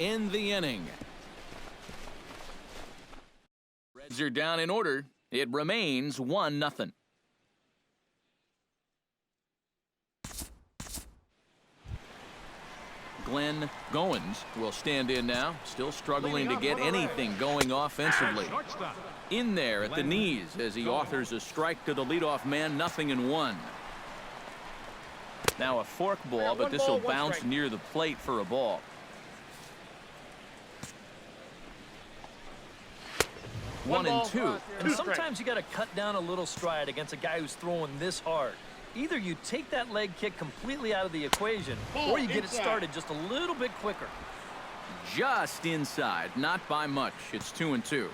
in the inning. Reds are down in order. It remains 1-0. Glenn Goins will stand in now, still struggling to get anything going offensively. In there at the knees as he authors a strike to the leadoff man, 0-1. Now a fork ball, but this will bounce near the plate for a ball. 1-2. And sometimes you got to cut down a little stride against a guy who's throwing this hard. Either you take that leg kick completely out of the equation, or you get it started just a little bit quicker. Just inside, not by much. It's 2-2.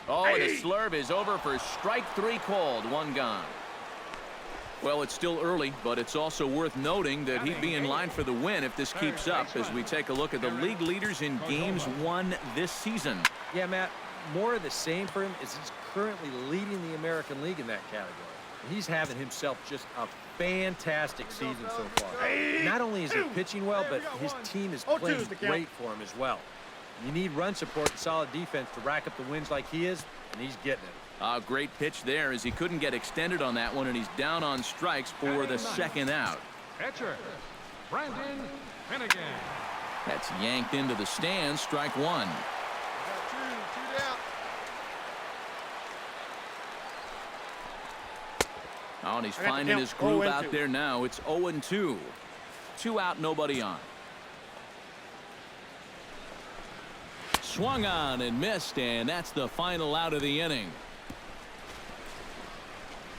Oh, and the slurve is over for strike 3 called. 1 gone. Well, it's still early, but it's also worth noting that he'd be in line for the win if this keeps up as we take a look at the league leaders in games won this season. Yeah, Matt, more of the same for him is he's currently leading the American League in that category. And he's having himself just a fantastic season so far. Not only is he pitching well, but his team is playing great for him as well. You need run support and solid defense to rack up the wins like he is, and he's getting it. A great pitch there as he couldn't get extended on that one, and he's down on strikes for the second out. Catcher, Brandon Finnegan. That's yanked into the stands, strike 1. Two down. Oh, and he's finding his groove out there now. It's 0-2. 2 out, nobody on. Swung on and missed, and that's the final out of the inning.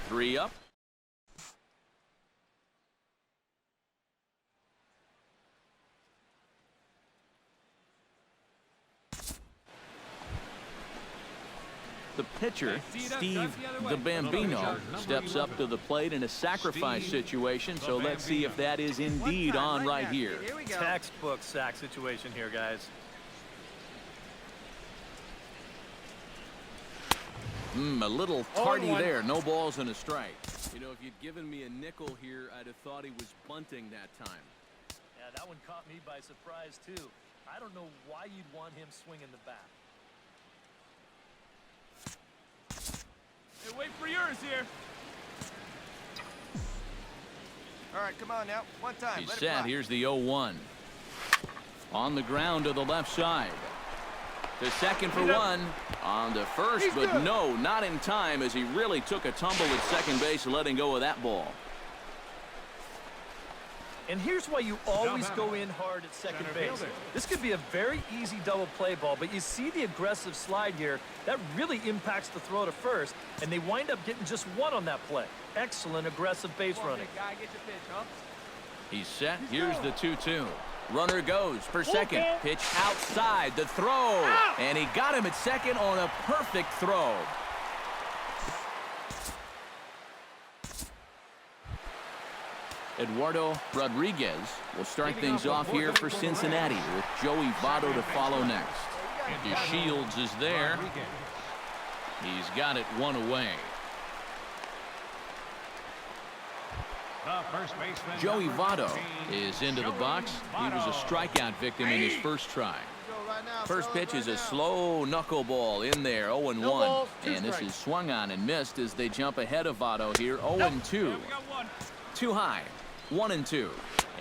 3 up. The pitcher, Steve the Bambino, steps up to the plate in a sacrifice situation, so let's see if that is indeed on right here. Textbook sack situation here, guys. A little tardy there. No balls and a strike. You know, if you'd given me a nickel here, I'd have thought he was bunting that time. Yeah, that one caught me by surprise, too. I don't know why you'd want him swinging the bat. Hey, wait for yours here. All right, come on now. One time. He's set. Here's the 0-1. On the ground to the left side. To second for 1. On to first, but no, not in time as he really took a tumble at second base, letting go of that ball. And here's why you always go in hard at second base. This could be a very easy double play ball, but you see the aggressive slide here. That really impacts the throw to first, and they wind up getting just 1 on that play. Excellent aggressive base running. He's set. Here's the 2-2. Runner goes for second. Pitch outside. The throw. And he got him at second on a perfect throw. Eduardo Rodriguez will start things off here for Cincinnati with Joey Votto to follow next. And Shields is there. He's got it 1 away. Joey Votto is into the box. He was a strikeout victim in his first try. First pitch is a slow knuckleball in there, 0-1. And this is swung on and missed as they jump ahead of Votto here, 0-2. Too high, 1-2.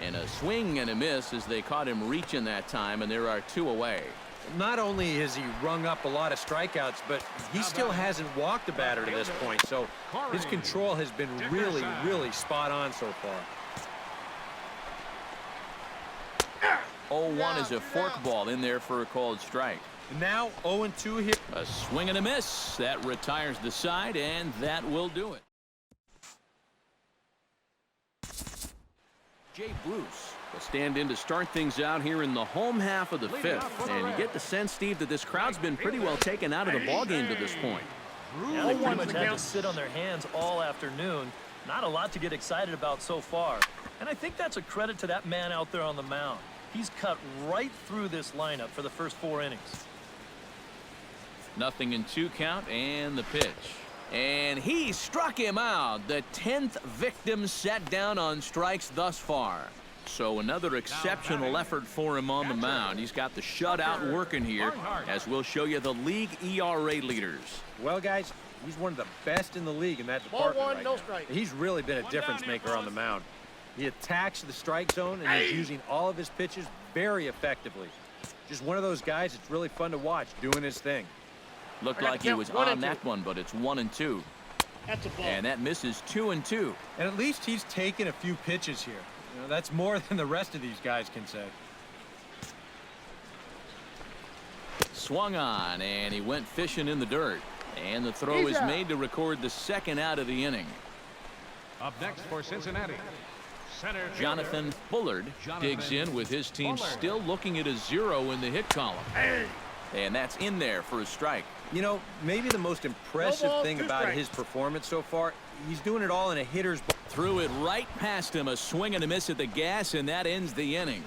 And a swing and a miss as they caught him reaching that time, and there are 2 away. Not only has he rung up a lot of strikeouts, but he still hasn't walked a batter to this point, so his control has been really, really spot on so far. 0-1 is a fork ball in there for a called strike. And now 0-2 here. A swing and a miss. That retires the side, and that will do it. Jay Bruce will stand in to start things out here in the home half of the 5th. And you get the sense, Steve, that this crowd's been pretty well taken out of the ballgame to this point. Yeah, they pretty much had to sit on their hands all afternoon. Not a lot to get excited about so far. And I think that's a credit to that man out there on the mound. He's cut right through this lineup for the first 4 innings. 0-2 count and the pitch. And he struck him out. The 10th victim set down on strikes thus far. So another exceptional effort for him on the mound. He's got the shutout working here, as we'll show you the league ERA leaders. Well, guys, he's one of the best in the league in that department right now. He's really been a difference maker on the mound. He attacks the strike zone, and he's using all of his pitches very effectively. Just one of those guys it's really fun to watch doing his thing. Looked like he was on that one, but it's 1-2. That's a ball. And that misses 2-2. And at least he's taken a few pitches here. You know, that's more than the rest of these guys can say. Swung on, and he went fishing in the dirt. And the throw is made to record the second out of the inning. Up next for Cincinnati, center Jonathan Bullard digs in with his team still looking at a 0 in the hit column. And that's in there for a strike. You know, maybe the most impressive thing about his performance so far, he's doing it all in a hitter's ball. Threw it right past him, a swing and a miss at the gas, and that ends the inning.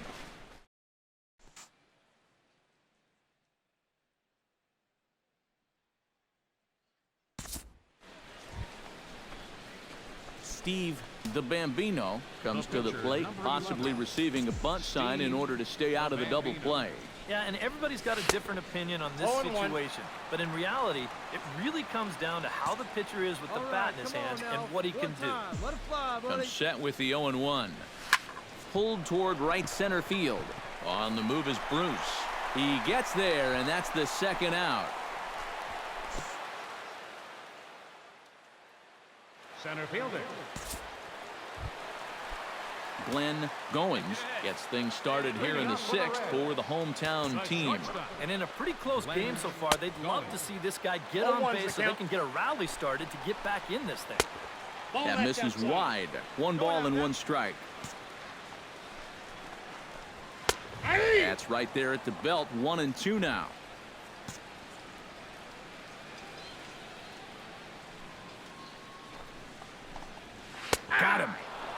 Steve the Bambino comes to the plate, possibly receiving a bunt sign in order to stay out of the double play. Yeah, and everybody's got a different opinion on this situation. But in reality, it really comes down to how the pitcher is with the bat in his hands and what he can do. Comes set with the 0-1. Pulled toward right center field. On the move is Bruce. He gets there, and that's the second out. center fielder. Glenn Goins gets things started here in the 6th for the hometown team. And in a pretty close game so far, they'd love to see this guy get on base so they can get a rally started to get back in this thing. That misses wide. 1 ball and 1 strike. That's right there at the belt. 1-2 now. Got him.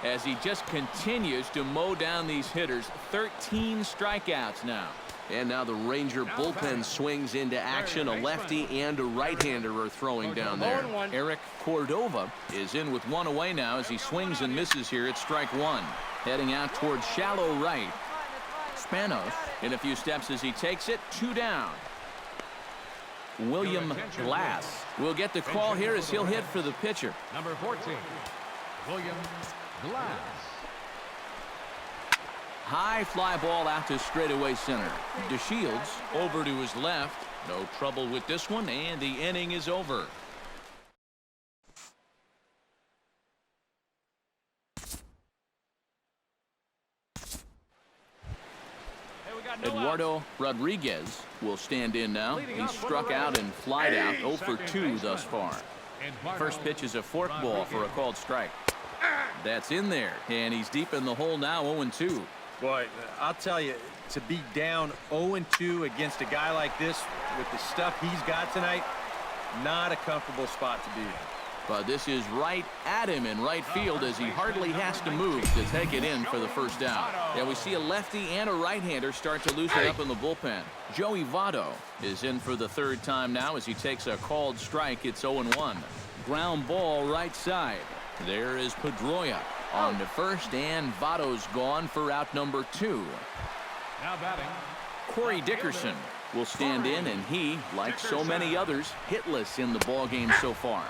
As he just continues to mow down these hitters. 13 strikeouts now. And now the Ranger bullpen swings into action. A lefty and a right-hander are throwing down there. Eric Cordova is in with 1 away now as he swings and misses here at strike 1. Heading out towards shallow right. Spanos in a few steps as he takes it. 2 down. William Glass will get the call here as he'll hit for the pitcher. Number 14, William Glass. High fly ball out to straightaway center. DeShields over to his left. No trouble with this one, and the inning is over. Eduardo Rodriguez will stand in now. He's struck out and flied out 0 for 2 thus far. First pitch is a fork ball for a called strike. That's in there, and he's deep in the hole now, 0-2. Boy, I'll tell you, to be down 0-2 against a guy like this with the stuff he's got tonight, not a comfortable spot to be in. But this is right at him in right field as he hardly has to move to take it in for the first out. Yeah, we see a lefty and a right-hander start to loosen up in the bullpen. Joey Votto is in for the 3rd time now as he takes a called strike. It's 0-1. Ground ball right side. There is Pedroia on to first, and Votto's gone for out number 2. Now batting, Corey Dickerson will stand in, and he, like so many others, hitless in the ballgame so far.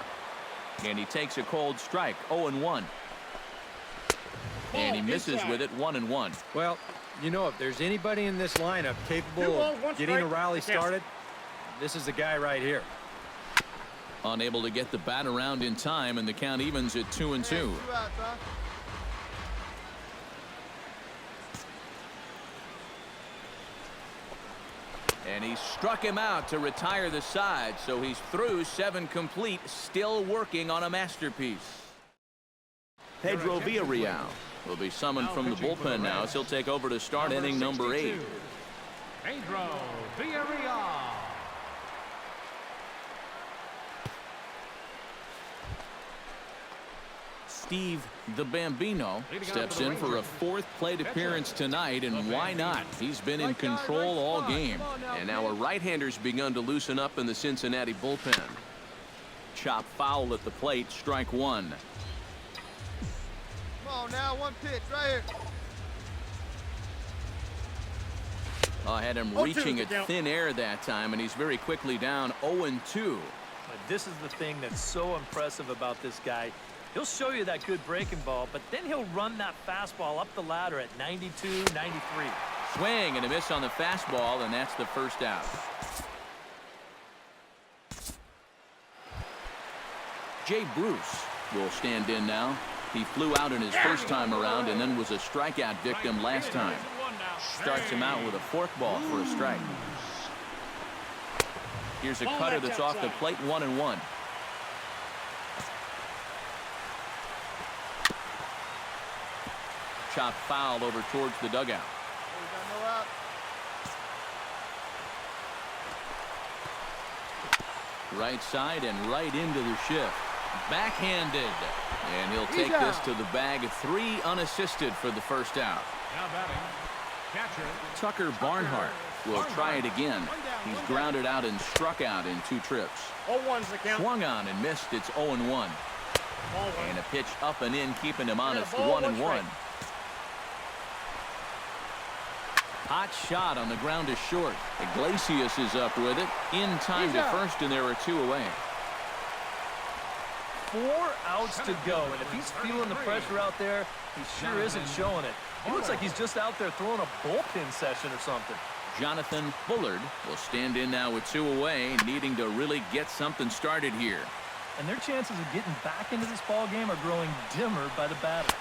And he takes a cold strike, 0-1. And he misses with it, 1-1. Well, you know, if there's anybody in this lineup capable of getting a rally started, this is the guy right here. Unable to get the bat around in time, and the count evens at 2-2. And he struck him out to retire the side, so he's through 7 complete, still working on a masterpiece. Pedro Villarreal will be summoned from the bullpen now as he'll take over to start inning number 8. Pedro Villarreal. Steve the Bambino steps in for a 4th plate appearance tonight, and why not? He's been in control all game. And now a right-hander's begun to loosen up in the Cincinnati bullpen. Chop foul at the plate, strike 1. Come on now, 1 pitch right here. Had him reaching at thin air that time, and he's very quickly down 0-2. But this is the thing that's so impressive about this guy. He'll show you that good breaking ball, but then he'll run that fastball up the ladder at 92, 93. Swing and a miss on the fastball, and that's the first out. Jay Bruce will stand in now. He flew out in his first time around and then was a strikeout victim last time. Starts him out with a forkball for a strike. Here's a cutter that's off the plate, 1-1. Chop foul over towards the dugout. Right side and right into the shift. Backhanded. And he'll take this to the bag. 3 unassisted for the first out. Now batting, catcher Tucker Barnhart will try it again. He's grounded out and struck out in 2 trips. 0-1's the count. Swung on and missed. It's 0-1. And a pitch up and in, keeping him honest. 1-1. Hot shot on the ground is short. Iglesias is up with it. In time to first, and there are 2 away. 4 outs to go, and if he's feeling the pressure out there, he sure isn't showing it. He looks like he's just out there throwing a bullpen session or something. Jonathan Bullard will stand in now with 2 away, needing to really get something started here. And their chances of getting back into this ball game are growing dimmer by the batter.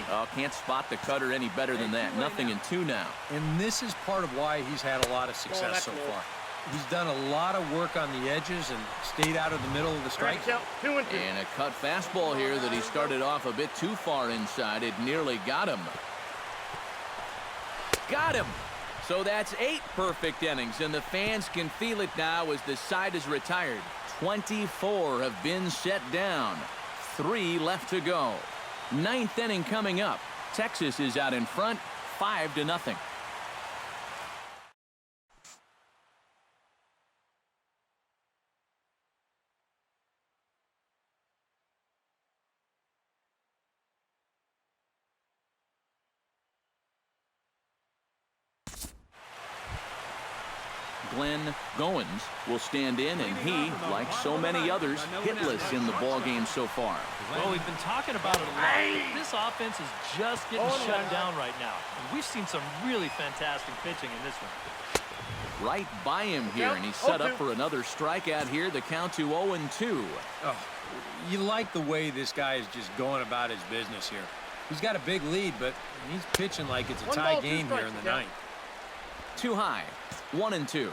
Oh, can't spot the cutter any better than that. Nothing in 2 now. And this is part of why he's had a lot of success so far. He's done a lot of work on the edges and stayed out of the middle of the strike zone. And a cut fastball here that he started off a bit too far inside. It nearly got him. Got him. So that's 8 perfect innings, and the fans can feel it now as the side is retired. 24 have been set down. 3 left to go. 9th inning coming up. Texas is out in front, 5-0. Glenn Goins will stand in, and he, like so many others, hitless in the ballgame so far. Well, we've been talking about it a lot. This offense is just getting shut down right now. And we've seen some really fantastic pitching in this one. Right by him here, and he's set up for another strikeout here. The count to 0-2. Oh, you like the way this guy is just going about his business here. He's got a big lead, but he's pitching like it's a tie game here in the 9th. Too high. 1-2.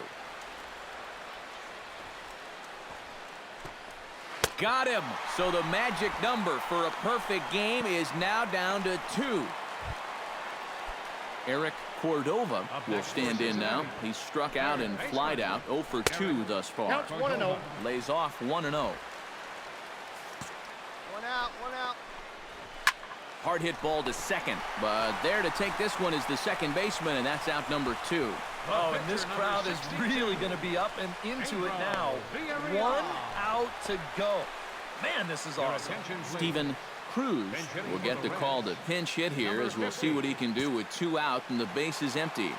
Got him. So the magic number for a perfect game is now down to 2. Eric Cordova will stand in now. He's struck out and flied out. 0 for 2 thus far. Counts 1-0. Lays off 1-0. 1 out, 1 out. Hard hit ball to second, but there to take this one is the second baseman, and that's out number 2. Oh, and this crowd is really going to be up and into it now. 1 out to go. Man, this is awesome. Steven Cruz will get the call to pinch hit here, as we'll see what he can do with 2 out and the base is empty.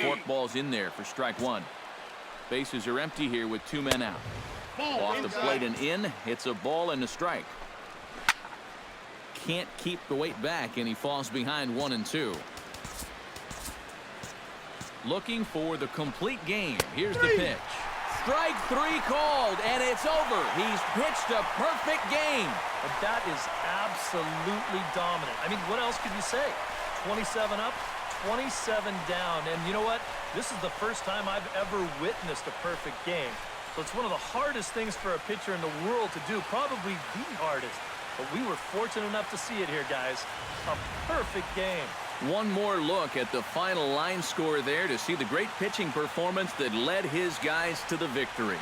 Forkball's in there for strike 1. Bases are empty here with 2 men out. Off the plate and in. Hits a ball and a strike. Can't keep the weight back, and he falls behind 1-2. Looking for the complete game. Here's the pitch. Strike 3 called, and it's over. He's pitched a perfect game. But that is absolutely dominant. I mean, what else could you say? 27 up, 27 down, and you know what? This is the first time I've ever witnessed a perfect game. So it's one of the hardest things for a pitcher in the world to do, probably the hardest. But we were fortunate enough to see it here, guys. A perfect game. One more look at the final line score there to see the great pitching performance that led his guys to the victory.